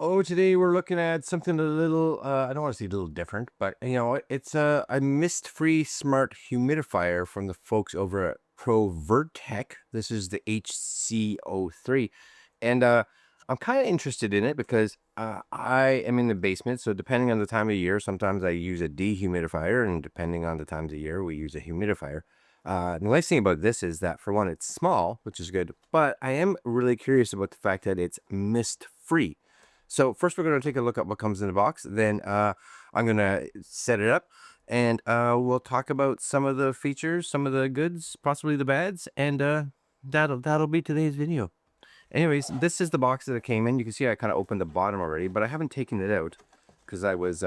Oh, today we're looking at something a little, I don't want to say a little different, but it's a mist-free smart humidifier from the folks over at Provirtech. This is the HC-03. And I'm kind of interested in it because I am in the basement. So depending on the time of year, sometimes I use a dehumidifier, and depending on the times of year, we use a humidifier. The nice thing about this is that, for one, it's small, which is good, but I am really curious about the fact that it's mist-free. So first we're going to take a look at what comes in the box. Then I'm going to set it up, and we'll talk about some of the features, some of the goods, possibly the bads, and that'll be today's video. Anyways, this is the box that it came in. You can see I kind of opened the bottom already, but I haven't taken it out because I was,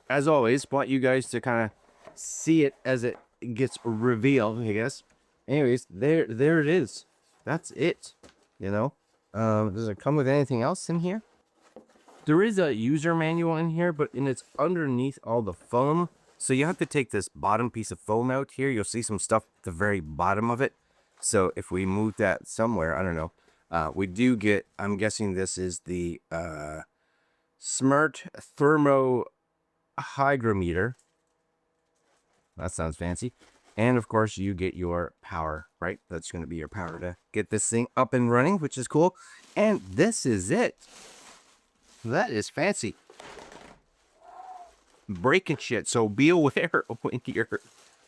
as always, want you guys to kind of see it as it gets revealed, I guess. Anyways, there it is. That's it. Does it come with anything else in here? There is a user manual in here, but it's underneath all the foam. So you have to take this bottom piece of foam out here. You'll see some stuff at the very bottom of it. So if we move that somewhere, I don't know. We do get, I'm guessing this is the Smart Thermo Hygrometer. That sounds fancy. And of course you get your power, right? That's going to be your power to get this thing up and running, which is cool. And this is it. That is fancy. Breaking shit, so be aware when you're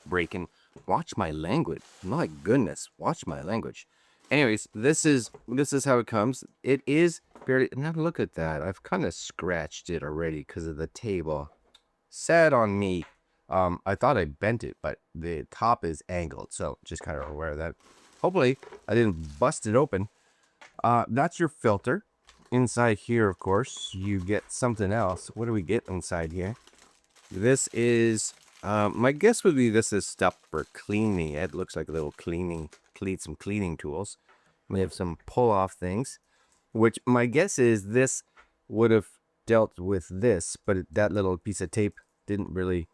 breaking. Watch my language. My goodness, watch my language. Anyways, this is how it comes. It is barely. Now look at that. I've kind of scratched it already because of the table. Sad on me. I thought I bent it, but the top is angled, so just kind of aware of that. Hopefully, I didn't bust it open. That's your filter. Inside here, of course, you get something else. What do we get inside here? This is, my guess would be this is stuff for cleaning. It looks like a little some cleaning tools. We have some pull-off things, which my guess is this would have dealt with this, but that little piece of tape didn't really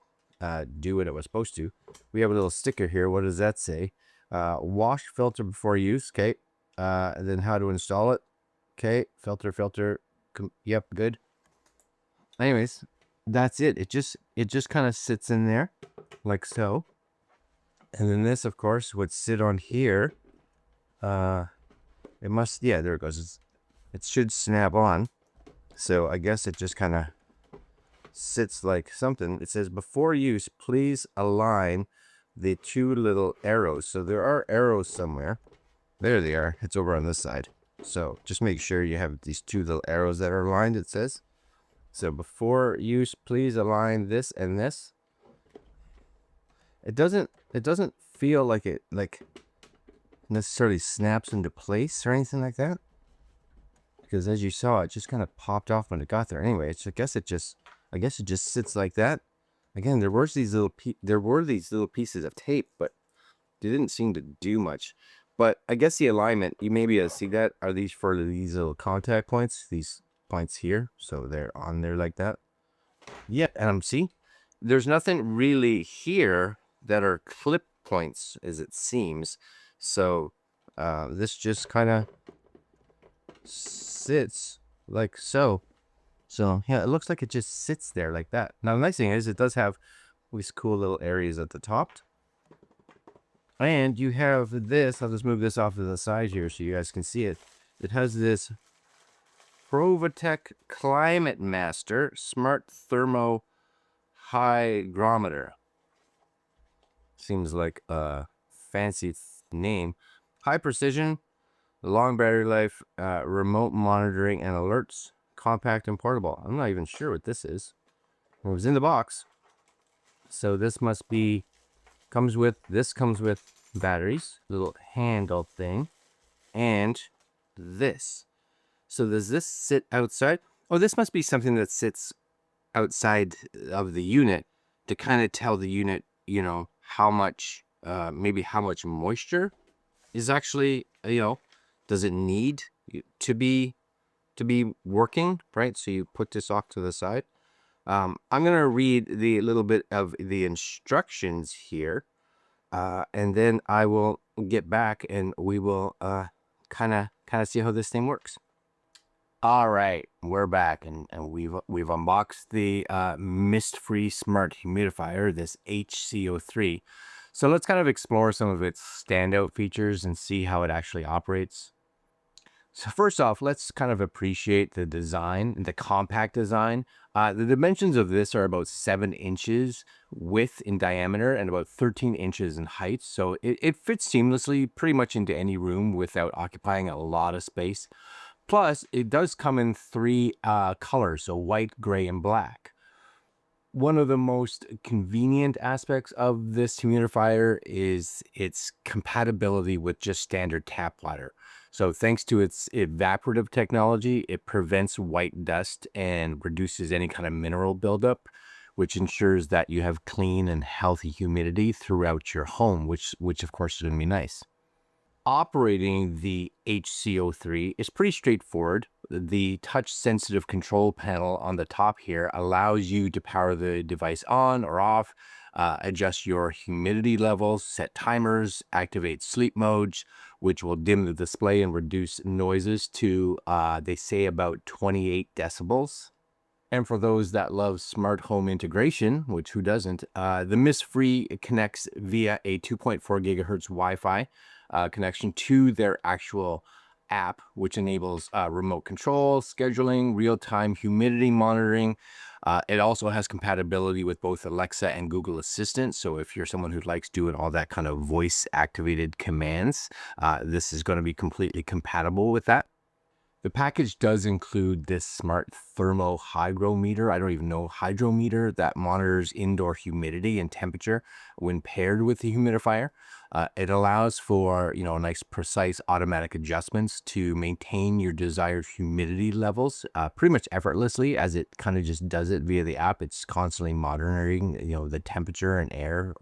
do what it was supposed to. We have a little sticker here. What does that say? Wash filter before use. Okay. And then how to install it. Okay, filter, yep, good. Anyways, that's it. It just kind of sits in there, like so. And then this, of course, would sit on here. It must, yeah, there it goes. It should snap on. So I guess it just kind of sits like something. It says, before use, please align the two little arrows. So there are arrows somewhere. There they are. It's over on this side. So just make sure you have these two little arrows that are aligned, it says. So before use, please align this and this. It doesn't feel like it necessarily snaps into place or anything like that. Because as you saw, it just kind of popped off when it got there. Anyway, I guess it just sits like that. Again, there were these little pieces of tape, but they didn't seem to do much. But I guess the alignment, you may be able to see that, are these for these little contact points, these points here. So they're on there like that. Yeah, and see, there's nothing really here that are clip points, as it seems. So this just kind of sits like so. So yeah, it looks like it just sits there like that. Now the nice thing is it does have these cool little areas at the top. And you have this, I'll just move this off to the side here so you guys can see it. It has this Provirtech Climate Master Smart Thermo Hygrometer. Seems like a fancy name. High precision, long battery life, remote monitoring and alerts, compact and portable. I'm not even sure what this is. It was in the box. So this must be... comes with batteries, little handle thing, and this. So does this sit outside? Oh, this must be something that sits outside of the unit to kind of tell the unit, how much, maybe how much moisture is actually, does it need to be working, right? So you put this off to the side. I'm going to read the little bit of the instructions here, and then I will get back and we will kind of see how this thing works. All right, we're back, and we've unboxed the mist-free smart humidifier, this HC-03. So let's kind of explore some of its standout features and see how it actually operates. So first off, let's kind of appreciate the design, the compact design. The dimensions of this are about 7 inches width in diameter and about 13 inches in height. So it fits seamlessly pretty much into any room without occupying a lot of space. Plus, it does come in 3 colors, so white, gray, and black. One of the most convenient aspects of this humidifier is its compatibility with just standard tap water. So thanks to its evaporative technology, it prevents white dust and reduces any kind of mineral buildup, which ensures that you have clean and healthy humidity throughout your home, which of course is going to be nice. Operating the HC-03 is pretty straightforward. The touch-sensitive control panel on the top here allows you to power the device on or off, adjust your humidity levels, set timers, activate sleep modes, which will dim the display and reduce noises to, they say, about 28 decibels. And for those that love smart home integration, which who doesn't, the Mist-Free connects via a 2.4 gigahertz Wi-Fi connection to their actual app, which enables remote control, scheduling, real-time humidity monitoring. It also has compatibility with both Alexa and Google Assistant. So if you're someone who likes doing all that kind of voice-activated commands, this is going to be completely compatible with that. The package does include this smart thermo hygrometer. I don't even know, hydrometer that monitors indoor humidity and temperature when paired with the humidifier. It allows for, nice, precise automatic adjustments to maintain your desired humidity levels pretty much effortlessly, as it kind of just does it via the app. It's constantly monitoring, the temperature and air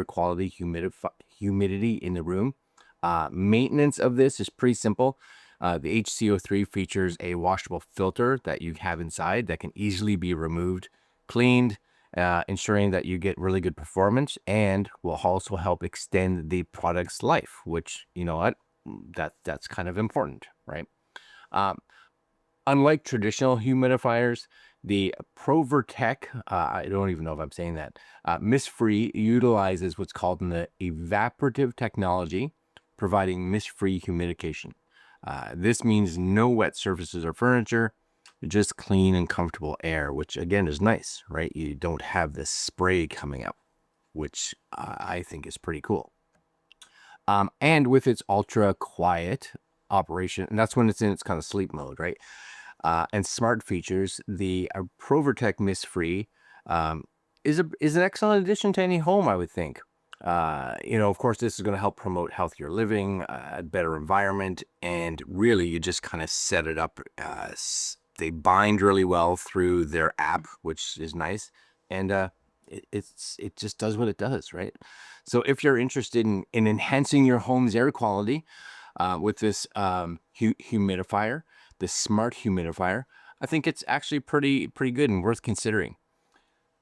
quality, humidity in the room. Maintenance of this is pretty simple. The HC-03 features a washable filter that you have inside that can easily be removed, cleaned, ensuring that you get really good performance, and will also help extend the product's life, which, you know what, that's kind of important, right? Unlike traditional humidifiers, the Provirtech, I don't even know if I'm saying that, mist-free utilizes what's called the evaporative technology, providing mist-free humidification. This means no wet surfaces or furniture, just clean and comfortable air, which again is nice, right? You don't have this spray coming up, which I think is pretty cool. And with its ultra quiet operation, and that's when it's in its kind of sleep mode, right? And smart features, the Provirtech Mist-Free is an excellent addition to any home, I would think. Of course, this is going to help promote healthier living, a better environment, and really you just kind of set it up. They bind really well through their app, which is nice. And it just does what it does, right? So if you're interested in enhancing your home's air quality with this humidifier, this smart humidifier, I think it's actually pretty good and worth considering.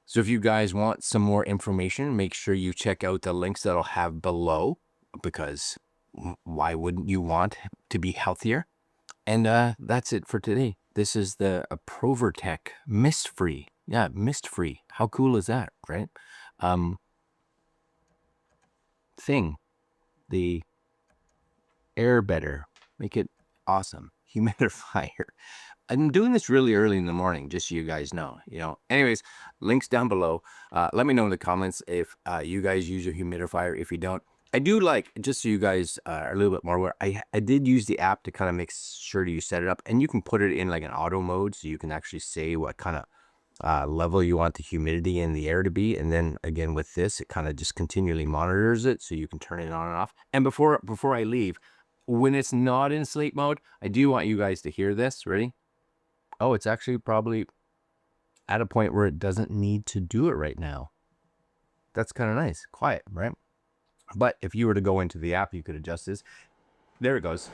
So if you guys want some more information, make sure you check out the links that I'll have below, because why wouldn't you want to be healthier? And that's it for today. This is the Provirtech Mist-Free. Yeah, Mist-Free. How cool is that, right? The air better. Make it awesome. Humidifier. I'm doing this really early in the morning, just so you guys know, Anyways, links down below. Let me know in the comments if you guys use a humidifier. If you don't, I do like, just so you guys are a little bit more aware, I did use the app to kind of make sure you set it up, and you can put it in like an auto mode, so you can actually say what kind of level you want the humidity in the air to be. And then again, with this, it kind of just continually monitors it, so you can turn it on and off. And before I leave, when it's not in sleep mode, I do want you guys to hear this. Ready? Oh, it's actually probably at a point where it doesn't need to do it right now. That's kind of nice. Quiet, right? But if you were to go into the app, you could adjust this. There it goes.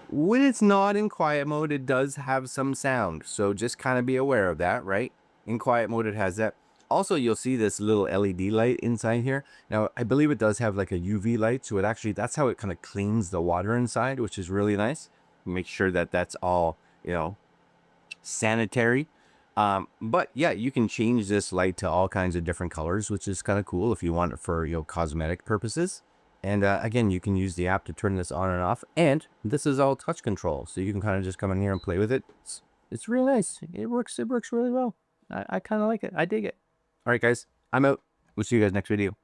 When it's not in quiet mode, it does have some sound. So just kind of be aware of that, right? In quiet mode, it has that. Also, you'll see this little LED light inside here. Now, I believe it does have like a UV light. So it actually, that's how it kind of cleans the water inside, which is really nice. make sure that that's all, you know, sanitary. But yeah, you can change this light to all kinds of different colors, which is kind of cool if you want it for, you know, cosmetic purposes. And again, you can use the app to turn this on and off. And this is all touch control, so you can kind of just come in here and play with it. It's really nice. It works really well. I kind of like it. I dig it. All right, guys, I'm out. We'll see you guys next video.